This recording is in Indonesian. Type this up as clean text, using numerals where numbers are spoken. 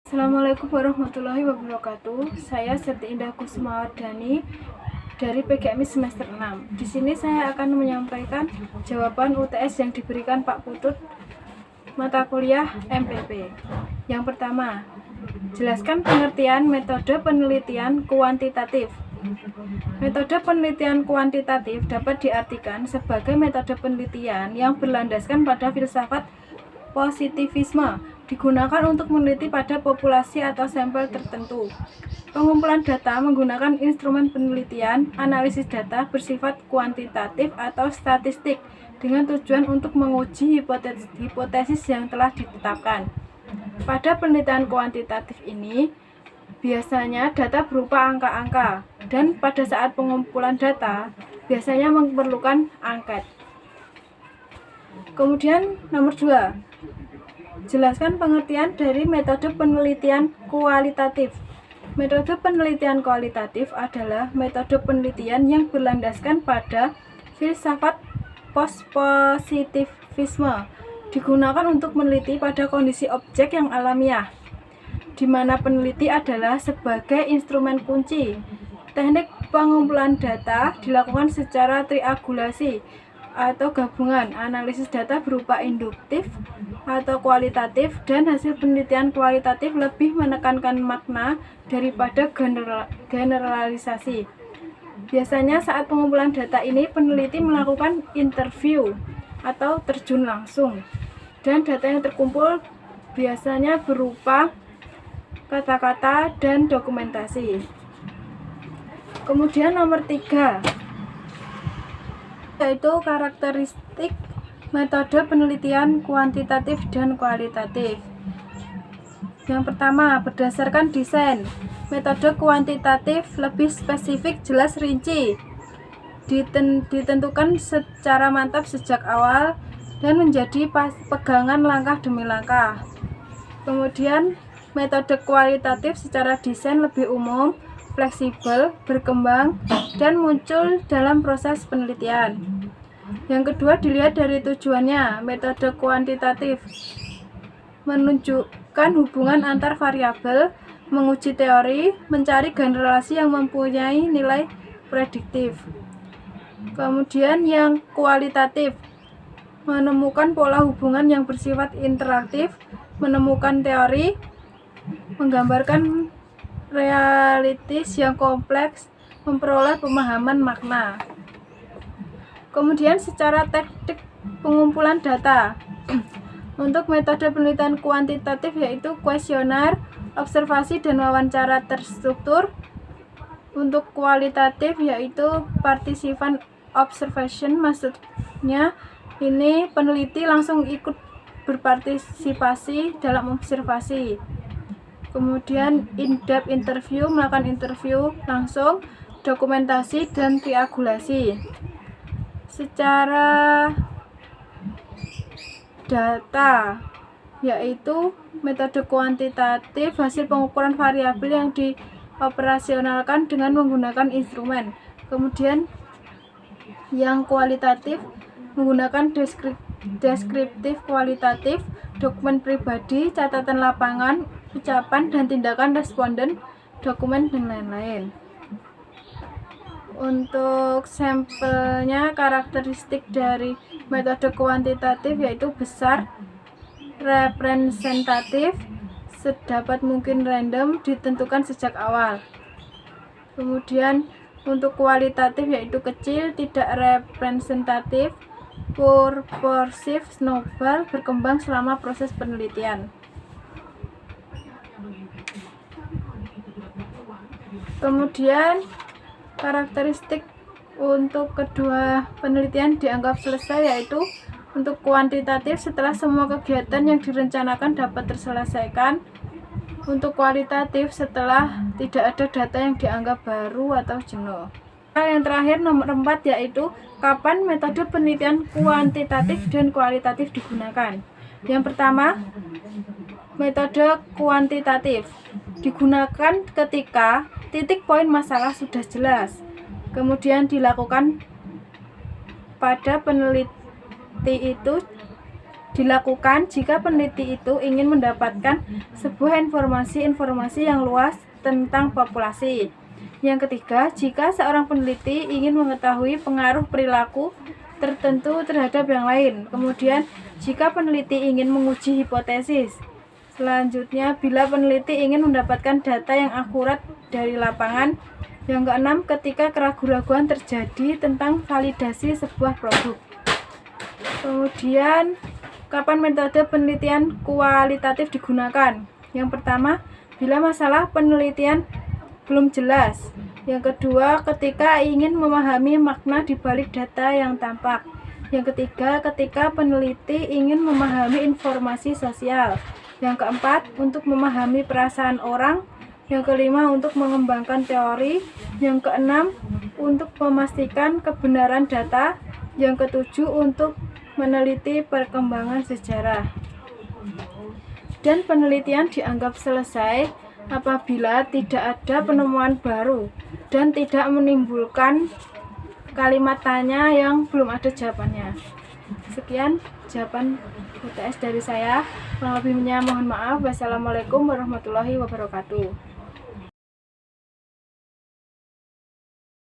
Assalamualaikum warahmatullahi wabarakatuh. Saya Siti Indah Kusumawardani dari PGMI semester 6. Di sini saya akan menyampaikan jawaban UTS yang diberikan Pak Putut mata kuliah MPP. Yang pertama, jelaskan pengertian metode penelitian kuantitatif. Metode penelitian kuantitatif dapat diartikan sebagai metode penelitian yang berlandaskan pada filsafat positivisme, digunakan untuk meneliti pada populasi atau sampel tertentu. Pengumpulan data menggunakan instrumen penelitian, analisis data bersifat kuantitatif atau statistik dengan tujuan untuk menguji hipotesis yang telah ditetapkan. Pada penelitian kuantitatif ini, biasanya data berupa angka-angka, dan pada saat pengumpulan data, biasanya memerlukan angket. Kemudian nomor 2, jelaskan pengertian dari metode penelitian kualitatif. Metode penelitian kualitatif adalah metode penelitian yang berlandaskan pada filsafat positivisme, digunakan untuk meneliti pada kondisi objek yang alamiah, di mana peneliti adalah sebagai instrumen kunci. Teknik pengumpulan data dilakukan secara triangulasi atau gabungan analisis data berupa induktif atau kualitatif, dan hasil penelitian kualitatif lebih menekankan makna daripada generalisasi. Biasanya saat pengumpulan data ini peneliti melakukan interview atau terjun langsung, dan data yang terkumpul biasanya berupa kata-kata dan dokumentasi. Kemudian nomor 3, yaitu karakteristik metode penelitian kuantitatif dan kualitatif. Yang pertama, berdasarkan desain, metode kuantitatif lebih spesifik, jelas, rinci, ditentukan secara mantap sejak awal, dan menjadi pegangan langkah demi langkah. Kemudian metode kualitatif secara desain lebih umum, fleksibel, berkembang, dan muncul dalam proses penelitian. Yang kedua, dilihat dari tujuannya. Metode kuantitatif menunjukkan hubungan antar variabel, menguji teori, mencari generasi yang mempunyai nilai prediktif. Kemudian yang kualitatif menemukan pola hubungan yang bersifat interaktif, menemukan teori, menggambarkan realitis yang kompleks, memperoleh pemahaman makna. Kemudian secara teknik pengumpulan data. Untuk metode penelitian kuantitatif yaitu kuesioner, observasi, dan wawancara terstruktur. Untuk kualitatif yaitu participant observation, maksudnya ini peneliti langsung ikut berpartisipasi dalam observasi. Kemudian in-depth interview, melakukan interview langsung, dokumentasi, dan triangulasi. Secara data yaitu metode kuantitatif, hasil pengukuran variabel yang dioperasionalkan dengan menggunakan instrumen. Kemudian yang kualitatif menggunakan deskriptif kualitatif, dokumen pribadi, catatan lapangan, ucapan dan tindakan responden, dokumen, dan lain-lain. Untuk sampelnya, karakteristik dari metode kuantitatif yaitu besar, representatif, sedapat mungkin random, ditentukan sejak awal. Kemudian untuk kualitatif yaitu kecil, tidak representatif, purposive, snowball, berkembang selama proses penelitian. Kemudian karakteristik untuk kedua penelitian dianggap selesai, yaitu untuk kuantitatif setelah semua kegiatan yang direncanakan dapat terselesaikan. Untuk kualitatif setelah tidak ada data yang dianggap baru atau jenuh. Yang terakhir nomor 4 yaitu kapan metode penelitian kuantitatif dan kualitatif digunakan. Yang pertama, metode kuantitatif digunakan ketika titik poin masalah sudah jelas, kemudian dilakukan pada peneliti itu dilakukan jika peneliti itu ingin mendapatkan sebuah informasi yang luas tentang populasi. Yang ketiga, jika seorang peneliti ingin mengetahui pengaruh perilaku tertentu terhadap yang lain. Kemudian, jika peneliti ingin menguji hipotesis. Selanjutnya, bila peneliti ingin mendapatkan data yang akurat dari lapangan. Yang keenam, ketika keraguan-raguan terjadi tentang validasi sebuah produk. Kemudian, kapan metode penelitian kualitatif digunakan? Yang pertama, bila masalah penelitian belum jelas. Yang kedua, ketika ingin memahami makna di balik data yang tampak. Yang ketiga, ketika peneliti ingin memahami informasi sosial. Yang keempat, untuk memahami perasaan orang. Yang kelima, untuk mengembangkan teori. Yang keenam, untuk memastikan kebenaran data. Yang ketujuh, untuk meneliti perkembangan sejarah. Dan penelitian dianggap selesai apabila tidak ada penemuan baru dan tidak menimbulkan kalimat tanya yang belum ada jawabannya. Sekian jawaban UTS dari saya. Kurang lebihnya mohon maaf. Wassalamualaikum warahmatullahi wabarakatuh.